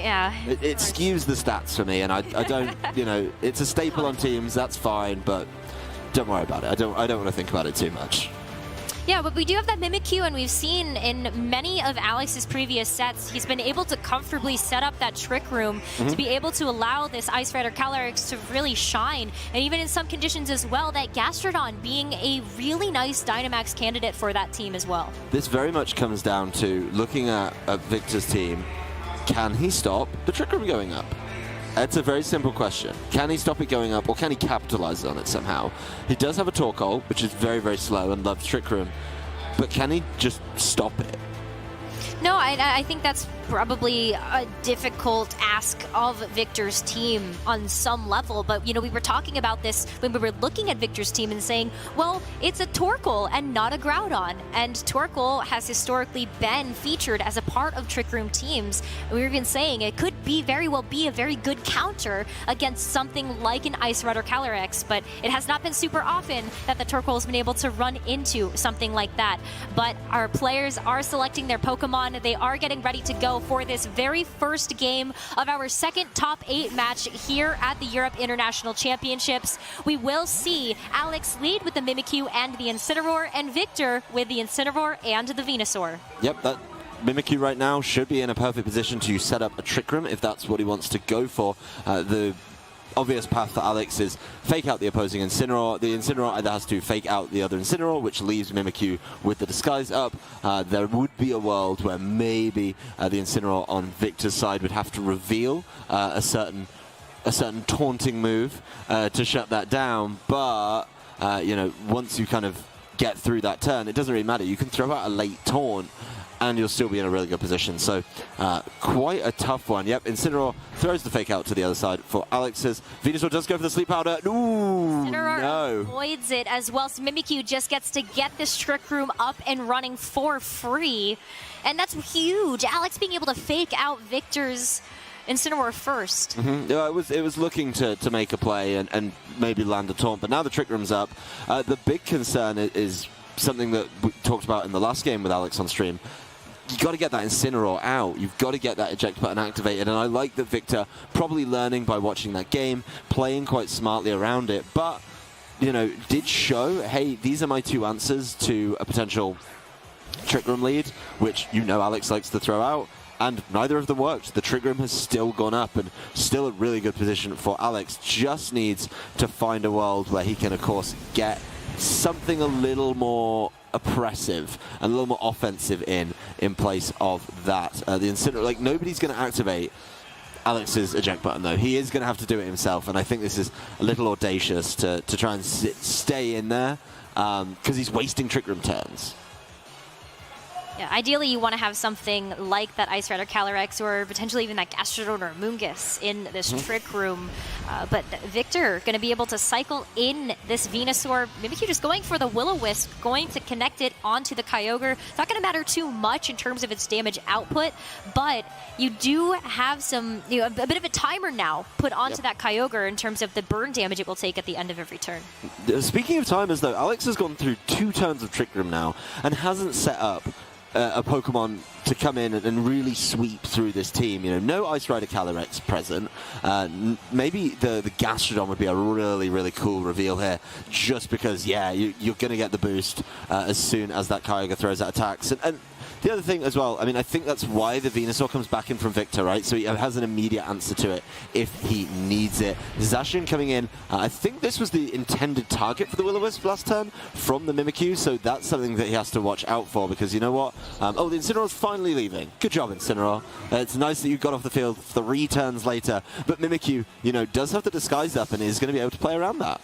Yeah. It skews the stats for me, and I don't, you know, it's a staple on teams, that's fine, but don't worry about it. I don't want to think about it too much. Yeah, but we do have that Mimikyu, and we've seen in many of Alex's previous sets, he's been able to comfortably set up that Trick Room to be able to allow this Ice Rider Calyrex to really shine. And even in some conditions as well, that Gastrodon being a really nice Dynamax candidate for that team as well. This very much comes down to looking at Victor's team. Can he stop the Trick Room going up? It's a very simple question. Can he stop it going up, or can he capitalize on it somehow? He does have a Torkoal, which is very, very slow and loves Trick Room, but can he just stop it? No, I think that's probably a difficult ask of Victor's team on some level, but you know, we were talking about this when we were looking at Victor's team and saying, well, it's a Torkoal and not a Groudon, and Torkoal has historically been featured as a part of Trick Room teams. We were even saying it could very well be a very good counter against something like an Ice Rider Calyrex, but it has not been super often that the Torkoal has been able to run into something like that. But our players are selecting their Pokemon. They are getting ready to go for this very first game of our second top 8 match here at the Europe International Championships. We will see Alex lead with the Mimikyu and the Incineroar, and Victor with the Incineroar and the Venusaur. Yep, that Mimikyu right now should be in a perfect position to set up a Trick Room if that's what he wants to go for. The obvious path for Alex is fake out the opposing Incineroar. The Incineroar either has to fake out the other Incineroar, which leaves Mimikyu with the disguise up. There would be a world where maybe the Incineroar on Victor's side would have to reveal a certain taunting move to shut that down. But you know, once you kind of get through that turn, it doesn't really matter. You can throw out a late taunt, and you'll still be in a really good position. So quite a tough one. Yep, Incineroar throws the fake out to the other side for Alex's. Venusaur does go for the Sleep Powder. Ooh, Incineroar no. avoids it as well. So Mimikyu just gets to get this Trick Room up and running for free. And that's huge. Alex being able to fake out Victor's Incineroar first. Yeah, it was looking to make a play and maybe land a taunt, but now the Trick Room's up. The big concern is something that we talked about in the last game with Alex on stream. You got to get that Incineroar out. You've got to get that eject button activated, and I like that Victor probably learning by watching that game, playing quite smartly around it, but you know, did show, hey, these are my 2 answers to a potential Trick Room lead, which you know Alex likes to throw out, and neither of them worked. The Trick Room has still gone up, and still a really good position for Alex. Just needs to find a world where he can, of course, get something a little more oppressive and a little more offensive in place of that. The Incineroar, like, nobody's going to activate Alex's eject button, though. He is going to have to do it himself, and I think this is a little audacious to try and stay in there, because he's wasting Trick Room turns. Yeah, ideally you want to have something like that Ice Rider Calyrex, or potentially even that Gastrodon or Moongus in this Trick Room. But Victor going to be able to cycle in this Venusaur. Mimikyu just going for the Will-O-Wisp, going to connect it onto the Kyogre. It's not going to matter too much in terms of its damage output, but you do have some, you know, a bit of a timer now put onto that Kyogre in terms of the burn damage it will take at the end of every turn. Speaking of timers, though, Alex has gone through 2 turns of Trick Room now and hasn't set up a Pokemon to come in and really sweep through this team. You know, no Ice Rider Calyrex present. Maybe the Gastrodon would be a really, really cool reveal here, just because, yeah, you're going to get the boost as soon as that Kyogre throws out attacks. And the other thing as well, I mean, I think that's why the Venusaur comes back in from Victor, right? So he has an immediate answer to it if he needs it. Zacian coming in. I think this was the intended target for the Will-O-Wisp last turn from the Mimikyu, so that's something that he has to watch out for, because you know what? Oh, the Incineroar's finally leaving. Good job, Incineroar. It's nice that you got off the field 3 turns later, but Mimikyu, you know, does have the disguise up and is going to be able to play around that.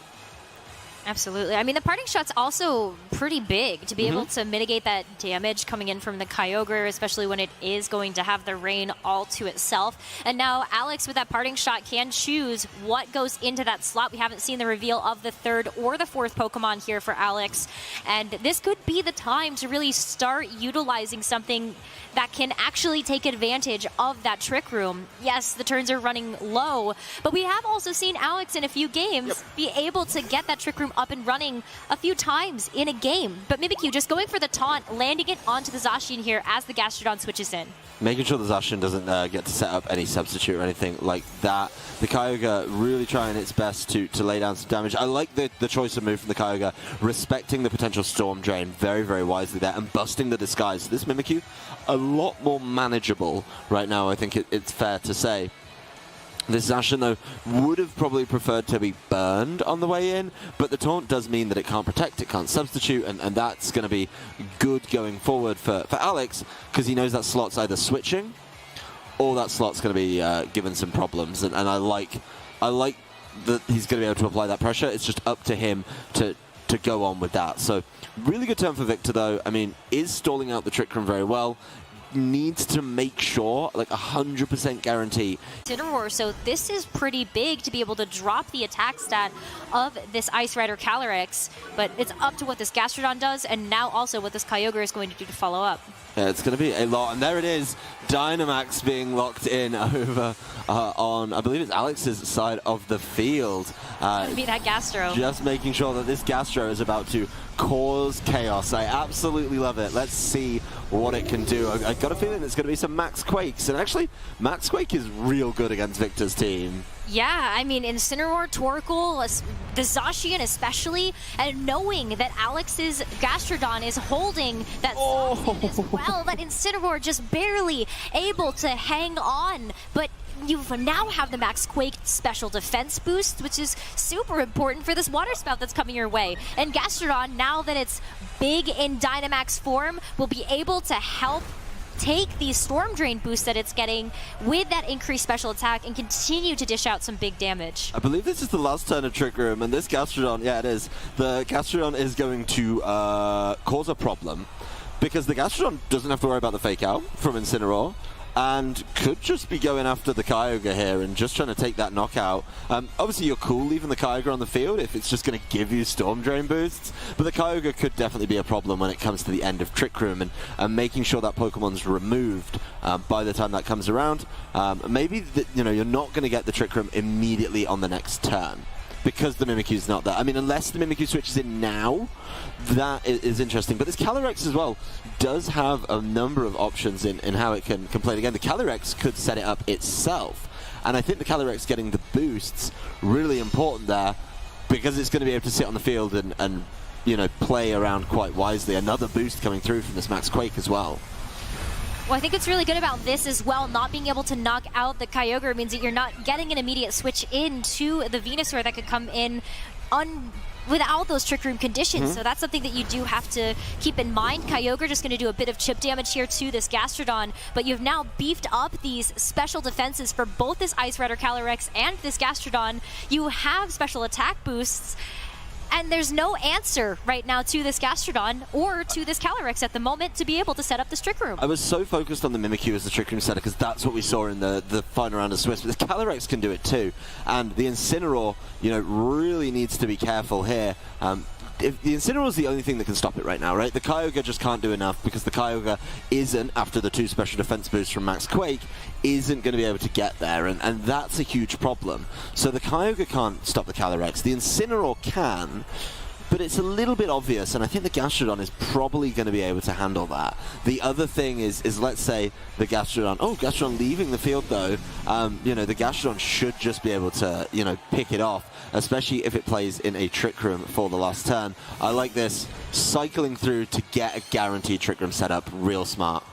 Absolutely. I mean, the parting shot's also pretty big to be able to mitigate that damage coming in from the Kyogre, especially when it is going to have the rain all to itself. And now Alex, with that parting shot, can choose what goes into that slot. We haven't seen the reveal of the 3rd or the 4th Pokemon here for Alex. And this could be the time to really start utilizing something that can actually take advantage of that Trick Room. Yes, the turns are running low, but we have also seen Alex in a few games be able to get that Trick Room Room up and running a few times in a game. But Mimikyu just going for the taunt, landing it onto the Zacian here as the Gastrodon switches in. Making sure the Zacian doesn't get to set up any substitute or anything like that. The Kyogre really trying its best to lay down some damage. I like the choice of move from the Kyogre, respecting the potential Storm Drain very, very wisely there, and busting the Disguise. This Mimikyu, a lot more manageable right now, I think it's fair to say. This Zacian, though, would have probably preferred to be burned on the way in, but the taunt does mean that it can't protect, it can't substitute, and that's going to be good going forward for Alex, because he knows that slot's either switching, or that slot's going to be given some problems, and I like that he's going to be able to apply that pressure. It's just up to him to go on with that. So, really good turn for Victor, though. I mean, is stalling out the Trick Room very well. Needs to make sure, like 100% guarantee. Incineroar, so this is pretty big to be able to drop the attack stat of this Ice Rider Calyrex, but it's up to what this Gastrodon does, and now also what this Kyogre is going to do to follow up. Yeah, it's going to be a lot, and there it is, Dynamax being locked in over on, I believe it's Alex's side of the field. Be that Gastro. Just making sure that this Gastro is about to cause chaos. I absolutely love it. Let's see what it can do. I got a feeling it's going to be some Max Quakes, and actually, Max Quake is real good against Victor's team. Yeah, I mean, Incineroar, Torkoal, the Zacian especially, and knowing that Alex's Gastrodon is holding that Zacian as well, that Incineroar just barely able to hang on, but you now have the Max Quake special defense boost, which is super important for this Water Spout that's coming your way. And Gastrodon, now that it's big in Dynamax form, will be able to help take the Storm Drain boost that it's getting with that increased special attack and continue to dish out some big damage. I believe this is the last turn of Trick Room, and this Gastrodon, yeah, it is. The Gastrodon is going to cause a problem, because the Gastrodon doesn't have to worry about the Fake Out from Incineroar, and could just be going after the Kyogre here and just trying to take that knockout. Obviously, you're cool leaving the Kyogre on the field if it's just going to give you Storm Drain boosts, but the Kyogre could definitely be a problem when it comes to the end of Trick Room, and making sure that Pokemon's removed by the time that comes around. Maybe you're not going to get the Trick Room immediately on the next turn, because the Mimikyu's not there. I mean, unless the Mimikyu switches in now, that is interesting. But this Calyrex as well does have a number of options in how it can play it again. The Calyrex could set it up itself. And I think the Calyrex getting the boosts, really important there, because it's going to be able to sit on the field and play around quite wisely. Another boost coming through from this Max Quake as well. Well, I think what's really good about this as well, not being able to knock out the Kyogre, means that you're not getting an immediate switch into the Venusaur that could come in without those Trick Room conditions. So that's something that you do have to keep in mind. Kyogre just going to do a bit of chip damage here to this Gastrodon, but you've now beefed up these special defenses for both this Ice Rider Calyrex and this Gastrodon. You have special attack boosts, and there's no answer right now to this Gastrodon or to this Calyrex at the moment to be able to set up this Trick Room. I was so focused on the Mimikyu as the Trick Room setter because that's what we saw in the final round of Swiss, but the Calyrex can do it too. And the Incineroar, really needs to be careful here. If the Incineroar is the only thing that can stop it right now, right? The Kyogre just can't do enough because the Kyogre isn't, after the 2 special defense boosts from Max Quake, isn't going to be able to get there, and that's a huge problem. So the Kyogre can't stop the Calyrex. The Incineroar can, but it's a little bit obvious, and I think the Gastrodon is probably going to be able to handle that. The other thing is let's say the Gastrodon, Gastrodon leaving the field though, the Gastrodon should just be able to, pick it off, especially if it plays in a Trick Room for the last turn. I like this, cycling through to get a guaranteed Trick Room setup, real smart.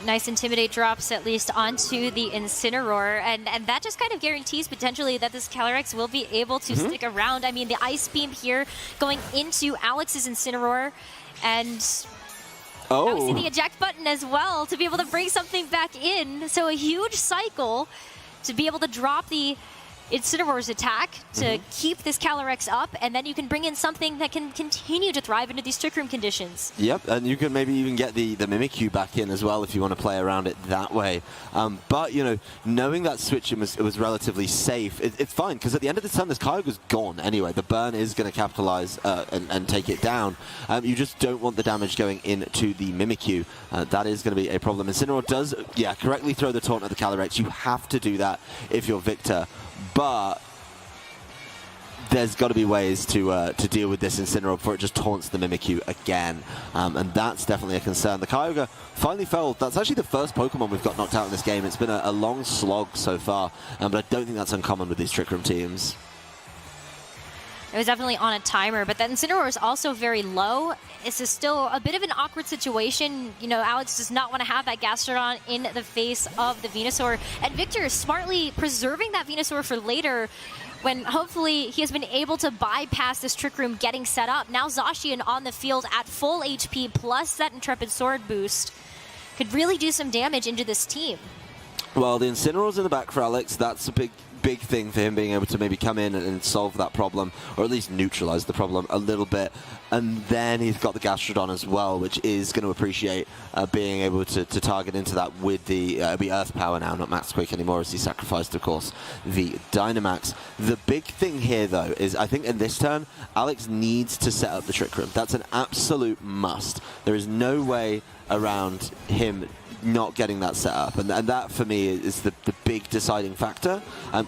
Nice Intimidate drops at least onto the Incineroar, and that just kind of guarantees potentially that this Calyrex will be able to stick around. I mean, the Ice Beam here going into Alex's Incineroar, and obviously the eject button as well to be able to bring something back in. So a huge cycle to be able to drop the Incineroar's attack to keep this Calyrex up, and then you can bring in something that can continue to thrive into these Trick Room conditions. Yep, and you can maybe even get the Mimikyu back in as well if you want to play around it that way. But, knowing that switching was relatively safe, it's fine, because at the end of the turn, this Kyogre's gone anyway. The burn is going to capitalize and take it down. You just don't want the damage going into the Mimikyu. That is going to be a problem. Incineroar does, correctly throw the taunt at the Calyrex. You have to do that if you're Victor. But there's got to be ways to deal with this Incineroar before it just taunts the Mimikyu again. And that's definitely a concern. The Kyogre finally fell. That's actually the first Pokemon we've got knocked out in this game. It's been a long slog so far, but I don't think that's uncommon with these Trick Room teams. It was definitely on a timer, but that Incineroar is also very low. This is still a bit of an awkward situation. You know, Alex does not want to have that Gastrodon in the face of the Venusaur. And Victor is smartly preserving that Venusaur for later, when hopefully he has been able to bypass this Trick Room getting set up. Now Zacian on the field at full HP plus that Intrepid Sword boost could really do some damage into this team. Well, the Incineroar's in the back for Alex. That's a big thing for him being able to maybe come in and solve that problem, or at least neutralize the problem a little bit. And then he's got the Gastrodon as well, which is going to appreciate being able to target into that with the it'll be Earth Power now, not Max Quake anymore, as he sacrificed, of course, the Dynamax. The big thing here, though, is I think in this turn, Alex needs to set up the Trick Room. That's an absolute must. There is no way around him not getting that set up, and that for me is the big deciding factor.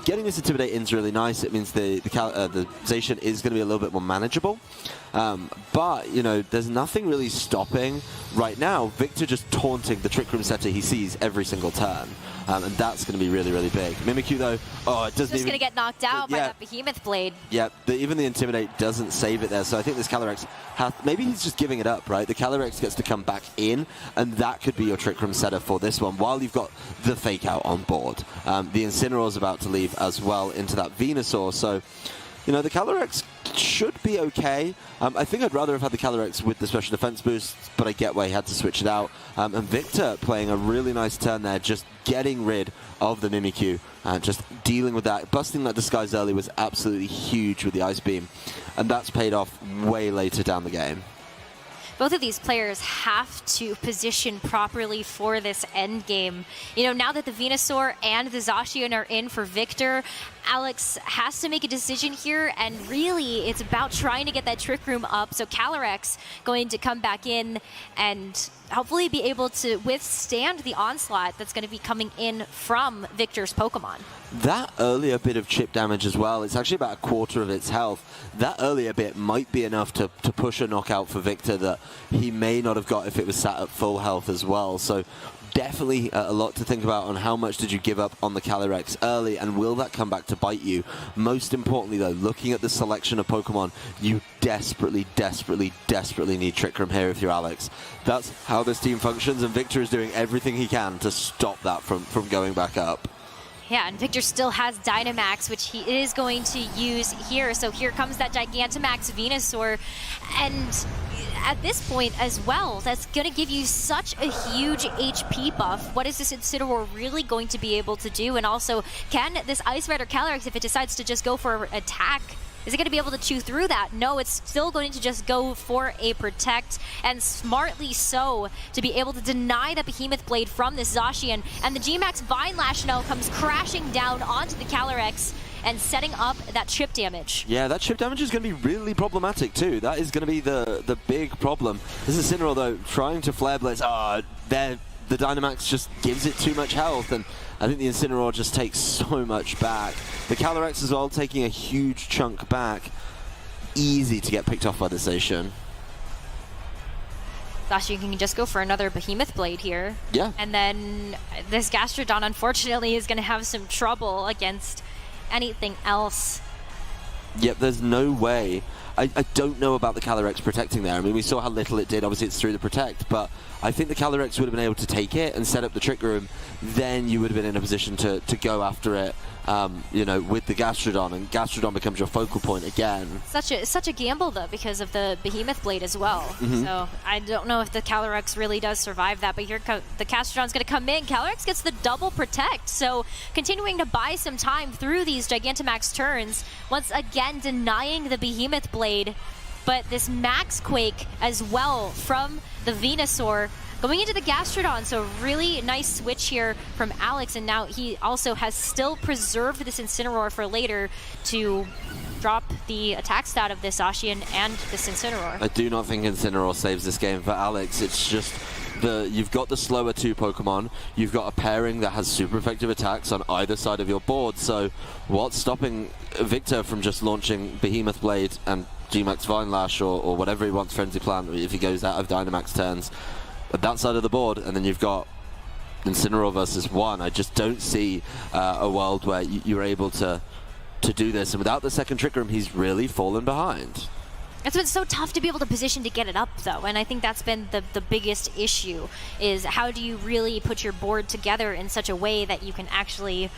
Getting this Intimidate in is really nice. It means the Zacian is going to be a little bit more manageable, but you know, there's nothing really stopping right now Victor just taunting the Trick Room setter he sees every single turn, and that's going to be really, really big. Mimikyu though, it doesn't just going to get knocked out by that Behemoth Blade. Yeah, even the Intimidate doesn't save it there, so I think this Calyrex maybe he's just giving it up, right? The Calyrex gets to come back in, and that could be your Trick Room setter for this one, while you've got the Fake Out on board. The Incineroar's about to leave as well into that Venusaur, so you know, the Calyrex should be okay. I think I'd rather have had the Calyrex with the special defense boost, but I get why he had to switch it out. And Victor playing a really nice turn there, just getting rid of the Mimikyu, just dealing with that. Busting that Disguise early was absolutely huge with the Ice Beam, and that's paid off way later down the game. Both of these players have to position properly for this end game. You know, now that the Venusaur and the Zacian are in for Victor, Alex has to make a decision here, and really it's about trying to get that Trick Room up. So Calyrex going to come back in and hopefully be able to withstand the onslaught that's going to be coming in from Victor's Pokemon. That earlier bit of chip damage as well, it's actually about a quarter of its health. That earlier bit might be enough to push a knockout for Victor that he may not have got if it was sat at full health as well. So definitely a lot to think about on how much did you give up on the Calyrex early, and will that come back to bite you? Most importantly though, looking at the selection of Pokemon, you desperately, desperately, desperately need Trick Room here if you're Alex. That's how this team functions, and Victor is doing everything he can to stop that from going back up. Yeah, and Victor still has Dynamax, which he is going to use here. So here comes that Gigantamax Venusaur. And at this point as well, that's going to give you such a huge HP buff. What is this Incineroar really going to be able to do? And also, can this Ice Rider Calyrex, if it decides to just go for an attack, is it going to be able to chew through that? No, it's still going to just go for a Protect, and smartly so, to be able to deny that Behemoth Blade from this Zacian. And the G-Max Vine Lash now comes crashing down onto the Calyrex and setting up that chip damage. Yeah, that chip damage is going to be really problematic too. That is going to be the big problem. This is Incineroar though, trying to Flare Blitz. The Dynamax just gives it too much health, and I think the Incineroar just takes so much back. The Calyrex as well, taking a huge chunk back. Easy to get picked off by the Zacian. Zacian can just go for another Behemoth Blade here. Yeah. And then this Gastrodon, unfortunately, is going to have some trouble against anything else. Yep, there's no way. I don't know about the Calyrex protecting there. I mean, we saw how little it did. Obviously, it's through the Protect, but I think the Calyrex would have been able to take it and set up the Trick Room. Then you would have been in a position to go after it, you know, with the Gastrodon, and Gastrodon becomes your focal point again. Such a gamble, though, because of the Behemoth Blade as well. So I don't know if the Calyrex really does survive that, but here the Gastrodon's going to come in. Calyrex gets the double Protect, so continuing to buy some time through these Gigantamax turns, once again denying the Behemoth Blade. But this Max Quake as well from the Venusaur going into the Gastrodon. So really nice switch here from Alex, and now he also has still preserved this Incineroar for later to drop the attack stat of this Zacian and this Incineroar. I do not think Incineroar saves this game for Alex. It's just You've got the slower 2 Pokemon. You've got a pairing that has super effective attacks on either side of your board. So what's stopping Victor from just launching Behemoth Blade and G-Max Vine Lash or whatever he wants, Frenzy Plant, if he goes out of Dynamax turns at that side of the board, and then you've got Incineroar versus 1. I just don't see a world where you're able to do this. And without the second Trick Room, he's really fallen behind. It's been so tough to be able to position to get it up, though, and I think that's been the biggest issue, is how do you really put your board together in such a way that you can actually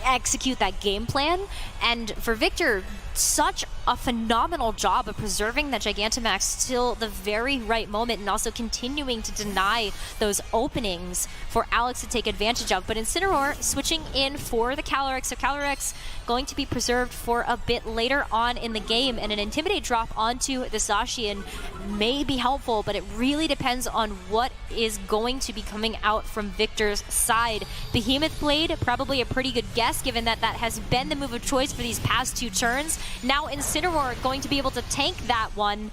execute that game plan. And for Victor, such a phenomenal job of preserving that Gigantamax till the very right moment and also continuing to deny those openings for Alex to take advantage of. But Incineroar switching in for the Calyrex, so Calyrex going to be preserved for a bit later on in the game, and an Intimidate drop onto the Zacian may be helpful, but it really depends on what is going to be coming out from Victor's side. Behemoth Blade, probably a pretty good guess, given that that has been the move of choice for these past 2 turns. Now Incineroar going to be able to tank that one.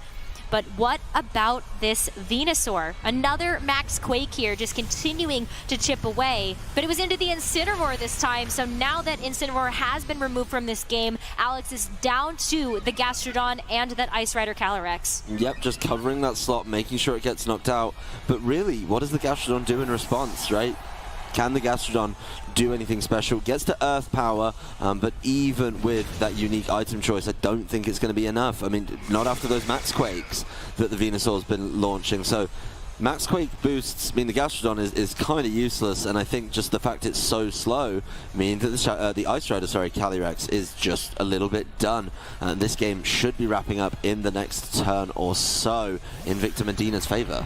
But what about this Venusaur? Another Max Quake here, just continuing to chip away. But it was into the Incineroar this time, so now that Incineroar has been removed from this game, Alex is down to the Gastrodon and that Ice Rider Calyrex. Yep, just covering that slot, making sure it gets knocked out. But really, what does the Gastrodon do in response, right? Can the Gastrodon do anything special? Gets to Earth Power, but even with that unique item choice, I don't think it's going to be enough. I mean, not after those Max Quakes that the Venusaur's been launching. So Max Quake boosts, I mean, the Gastrodon is kind of useless, and I think just the fact it's so slow means that the Ice Rider, Calyrex, is just a little bit done. And this game should be wrapping up in the next turn or so in Victor Medina's favor.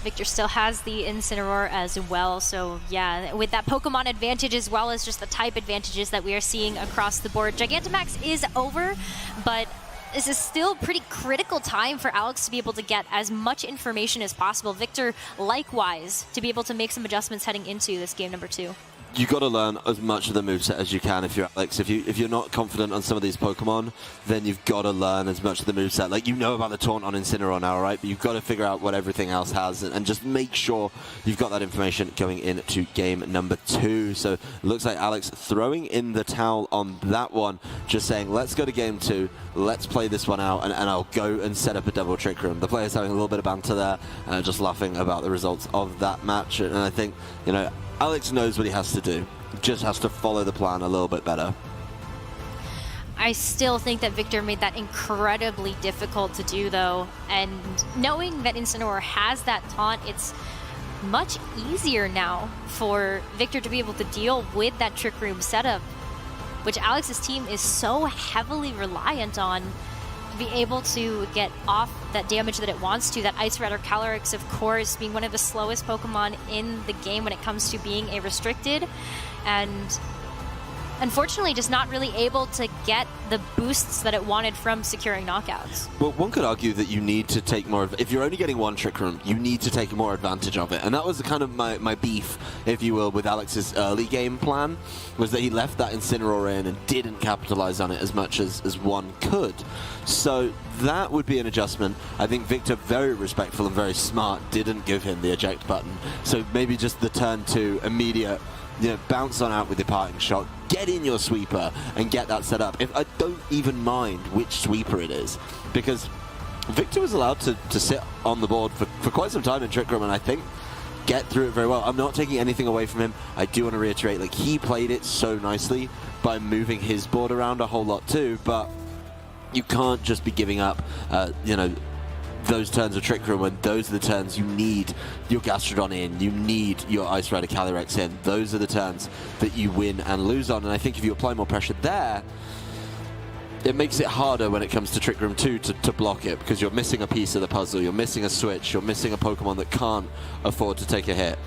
Victor still has the Incineroar as well, so yeah, with that Pokemon advantage as well as just the type advantages that we are seeing across the board. Gigantamax is over, but this is still pretty critical time for Alex to be able to get as much information as possible. Victor, likewise, to be able to make some adjustments heading into this game number 2. You got to learn as much of the moveset as you can if you're Alex. If you're not confident on some of these Pokemon, then you've got to learn as much of the moveset. Like, you know about the taunt on Incineroar now, right? But you've got to figure out what everything else has and just make sure you've got that information going into game number 2. So it looks like Alex throwing in the towel on that one, just saying, let's go to game 2, let's play this one out, and I'll go and set up a double Trick Room. The players having a little bit of banter there, just laughing about the results of that match. And I think, you know, Alex knows what he has to do. Just has to follow the plan a little bit better. I still think that Victor made that incredibly difficult to do, though. And knowing that Incineroar has that taunt, it's much easier now for Victor to be able to deal with that Trick Room setup, which Alex's team is so heavily reliant on, to be able to get off that damage that it wants to. That Ice Rider Calyrex, of course, being one of the slowest Pokemon in the game when it comes to being a restricted, and unfortunately just not really able to get the boosts that it wanted from securing knockouts. Well, one could argue that you need to take more, if you're only getting one Trick Room, you need to take more advantage of it. And that was kind of my beef, if you will, with Alex's early game plan, was that he left that Incineroar in and didn't capitalize on it as much as one could. So that would be an adjustment. I think Victor, very respectful and very smart, didn't give him the eject button. So maybe just the turn 2 immediate, you know, bounce on out with the parting shot, get in your sweeper and get that set up. If I don't even mind which sweeper it is, because Victor was allowed to sit on the board for quite some time in Trick Room, and I think get through it very well. I'm not taking anything away from him. I do want to reiterate, like, he played it so nicely by moving his board around a whole lot too, but you can't just be giving up, you know, those turns of Trick Room, and those are the turns you need your Gastrodon in, you need your Ice Rider Calyrex in. Those are the turns that you win and lose on, and I think if you apply more pressure there, it makes it harder when it comes to Trick Room 2 to block it, because you're missing a piece of the puzzle, you're missing a switch, you're missing a Pokemon that can't afford to take a hit.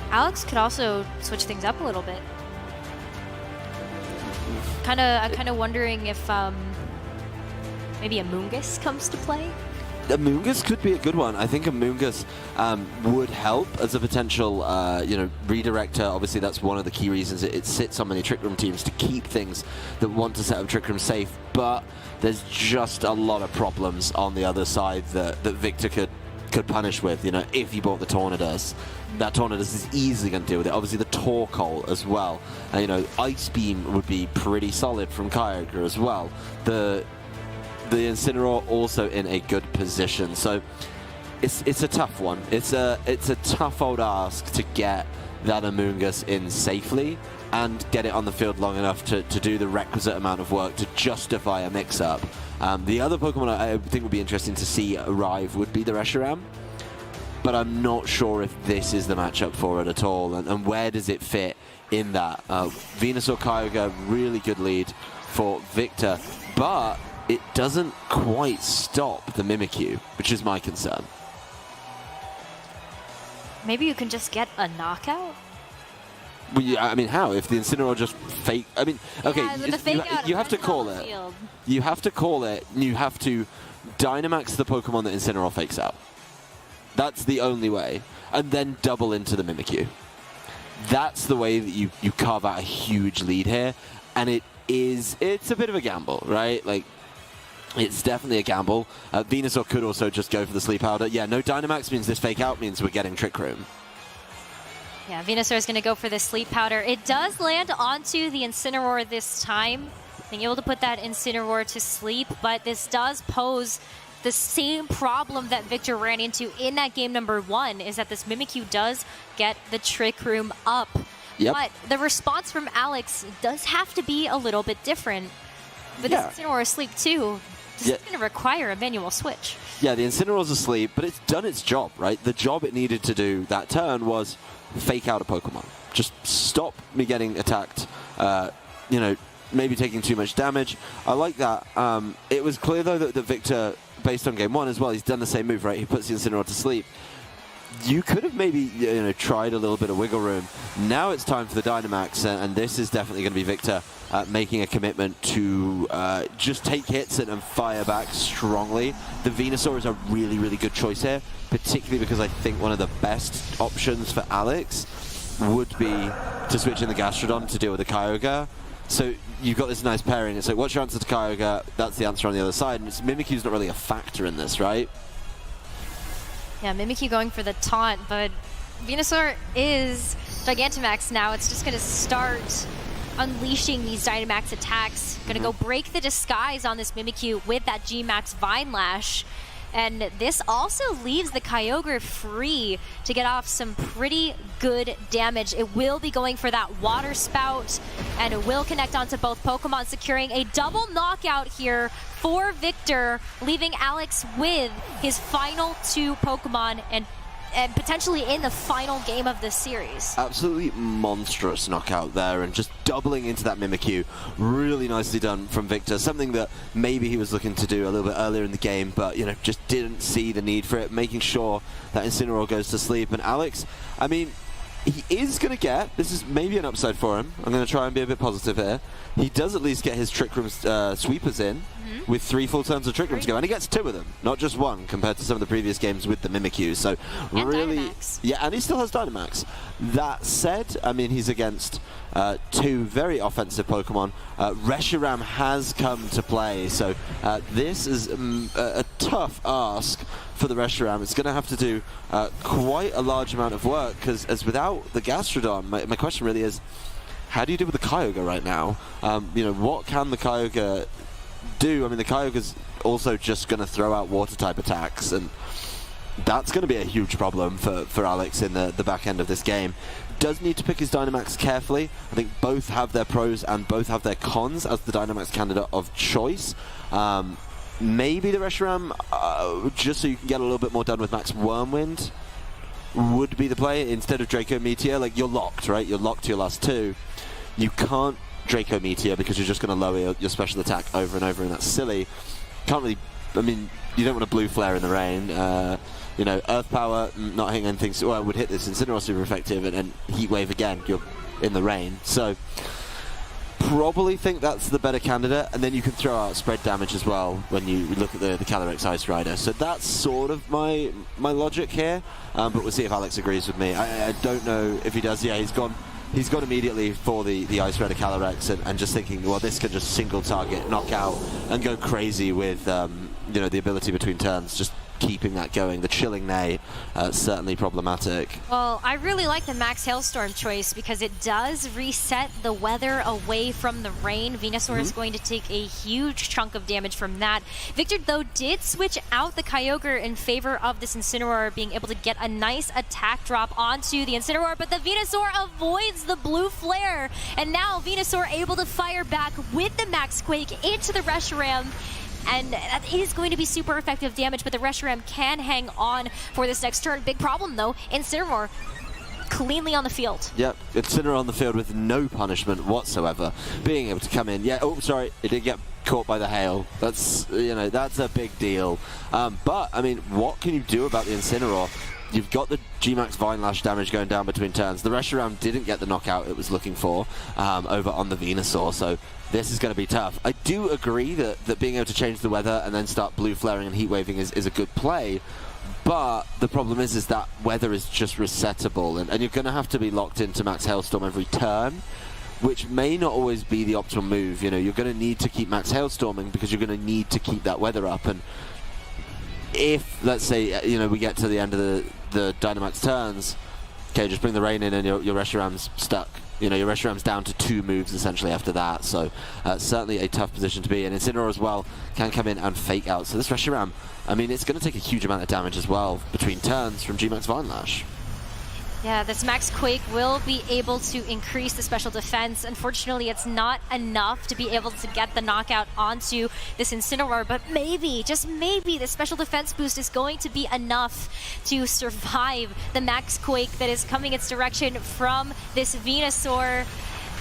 Alex could also switch things up a little bit. I'm kind of wondering if maybe a Moongus comes to play. Amoonguss could be a good one. I think Amoonguss would help as a potential, redirector. Obviously, that's one of the key reasons it sits on many Trick Room teams, to keep things that want to set up Trick Room safe. But there's just a lot of problems on the other side that Victor could punish with. If he bought the Tornadus, that Tornadus is easily going to deal with it. Obviously, the Torkoal as well. Ice Beam would be pretty solid from Kyogre as well. The Incineroar also in a good position, so it's a tough one. It's a tough old ask to get that Amoonguss in safely and get it on the field long enough to do the requisite amount of work to justify a mix-up. The other Pokemon I think would be interesting to see arrive would be the Reshiram, but I'm not sure if this is the matchup for it at all, and where does it fit in that? Venusaur, Kyogre, really good lead for Victor, but it doesn't quite stop the Mimikyu, which is my concern. Maybe you can just get a knockout? Well, yeah, I mean, how? If the Incineroar just fake... I mean, okay, yeah, you have to call it. You have to call it, and you have to Dynamax the Pokemon that Incineroar fakes out. That's the only way. And then double into the Mimikyu. That's the way that you carve out a huge lead here. And it's a bit of a gamble, right? Like, it's definitely a gamble. Venusaur could also just go for the Sleep Powder. Yeah, no Dynamax means this fake out means we're getting Trick Room. Yeah, Venusaur is going to go for the Sleep Powder. It does land onto the Incineroar this time, being able to put that Incineroar to sleep, but this does pose the same problem that Victor ran into in that game number 1, is that this Mimikyu does get the Trick Room up. Yep. But the response from Alex does have to be a little bit different. But this Incineroar asleep too. This is going to require a manual switch. Yeah, the Incineroar's asleep, but it's done its job, right? The job it needed to do that turn was fake out a Pokemon. Just stop me getting attacked, maybe taking too much damage. I like that. It was clear, though, that Victor, based on game 1 as well, he's done the same move, right? He puts the Incineroar to sleep. You could have maybe tried a little bit of wiggle room. Now it's time for the Dynamax, and this is definitely going to be Victor making a commitment to just take hits and fire back strongly. The Venusaur is a really, really good choice here, particularly because I think one of the best options for Alex would be to switch in the Gastrodon to deal with the Kyogre. So you've got this nice pairing. It's like, what's your answer to Kyogre? That's the answer on the other side, and Mimikyu's not really a factor in this, right? Yeah, Mimikyu going for the taunt, but Venusaur is Gigantamax now. It's just going to start unleashing these Dynamax attacks. Going to go break the disguise on this Mimikyu with that G-Max Vine Lash. And this also leaves the Kyogre free to get off some pretty good damage. It will be going for that Water Spout, and it will connect onto both Pokemon, securing a double knockout here for Victor, leaving Alex with his final 2 Pokemon and potentially in the final game of this series. Absolutely monstrous knockout there, and just doubling into that Mimikyu. Really nicely done from Victor. Something that maybe he was looking to do a little bit earlier in the game, but just didn't see the need for it, making sure that Incineroar goes to sleep. And Alex, I mean, he is going to get, this is maybe an upside for him. I'm going to try and be a bit positive here. He does at least get his Trick Room sweepers in with 3 full turns of Trick Room to go, and he gets 2 of them, not just 1, compared to some of the previous games with the Mimikyu. So and really, Dynamax. Yeah, and he still has Dynamax. That said, I mean, he's against 2 very offensive Pokemon. Reshiram has come to play, so this is a tough ask for the Reshiram. It's going to have to do quite a large amount of work, because as without the Gastrodon, my question really is, how do you deal with the Kyogre right now? What can the Kyogre do? I mean, the Kyogre's also just going to throw out water-type attacks, and that's going to be a huge problem for Alex in the back end of this game. Does need to pick his Dynamax carefully. I think both have their pros and both have their cons as the Dynamax candidate of choice. Maybe the Reshiram, just so you can get a little bit more done with Max Wormwind, would be the play instead of Draco Meteor. Like, you're locked, right? You're locked to your last 2. You can't Draco Meteor because you're just going to lower your special attack over and over, and that's silly. Can't really, I mean, you don't want a Blue Flare in the rain. Earth Power, not hitting anything, so I would hit this Incineroar super effective, and Heat Wave again, you're in the rain. So, probably think that's the better candidate, and then you can throw out spread damage as well when you look at the Calyrex Ice Rider. So that's sort of my logic here, but we'll see if Alex agrees with me. I don't know if he does. Yeah, he's gone immediately for the Ice Rider Calyrex and just thinking, well, this can just single target, knock out, and go crazy with you know, the ability between turns, just keeping that going. The chilling Nay, certainly problematic. Well, I really like the Max Hailstorm choice because it does reset the weather away from the rain. Venusaur is going to take a huge chunk of damage from that. Victor, though, did switch out the Kyogre in favor of this Incineroar, being able to get a nice attack drop onto the Incineroar, but the Venusaur avoids the blue flare, and now Venusaur able to fire back with the Max Quake into the Reshiram. And that is going to be super effective damage, but the Reshiram can hang on for this next turn. Big problem, though, Incineroar cleanly on the field. Yep, Incineroar on the field with no punishment whatsoever. Being able to come in, yeah, oh, sorry, it did get caught by the hail. That's, you know, that's a big deal. But, I mean, what can you do about the Incineroar? You've got the G-Max Vine Lash damage going down between turns. The Reshiram didn't get the knockout it was looking for over on the Venusaur, so this is going to be tough. I do agree that being able to change the weather and then start blue flaring and heat waving is a good play, but the problem is that weather is just resettable, and you're going to have to be locked into Max Hailstorm every turn, which may not always be the optimal move. You know, you're going to need to keep Max Hailstorming because you're going to need to keep that weather up, and if, let's say, you know, we get to the end of the Dynamax turns, okay, just bring the rain in and your Reshiram's stuck. You know, your Reshiram's down to 2 moves essentially after that, so certainly a tough position to be in. Incineroar as well can come in and fake out. So this Reshiram, I mean, it's going to take a huge amount of damage as well between turns from G-Max Vine Lash. Yeah, this Max Quake will be able to increase the special defense. Unfortunately, it's not enough to be able to get the knockout onto this Incineroar, but maybe, just maybe, the special defense boost is going to be enough to survive the Max Quake that is coming its direction from this Venusaur.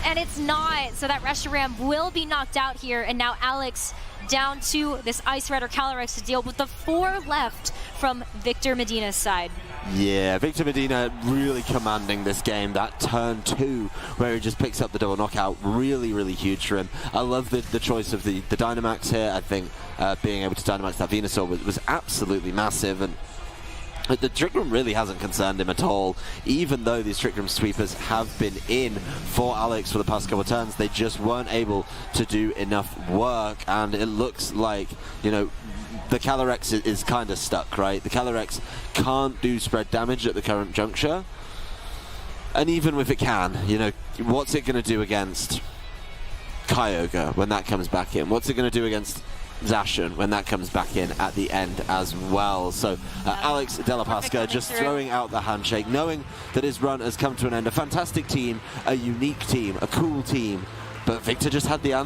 And it's not, so that Reshiram will be knocked out here, and now Alex down to this Ice Rider Calyrex to deal with the 4 left from Victor Medina's side. Yeah, Victor Medina really commanding this game. That turn 2 where he just picks up the double knockout, really, really huge for him. I love the choice of the Dynamax here. I think being able to Dynamax that Venusaur was absolutely massive, and the Trick Room really hasn't concerned him at all. Even though these Trick Room sweepers have been in for Alex for the past couple of turns, they just weren't able to do enough work, and it looks like, you know, the Calyrex is kind of stuck, right? The Calyrex can't do spread damage at the current juncture. And even if it can, you know, what's it going to do against Kyogre when that comes back in? What's it going to do against Zacian when that comes back in at the end as well? So Alex DellaPasqua just throwing out the handshake, knowing that his run has come to an end. A fantastic team, a unique team, a cool team, but Victor just had the answer.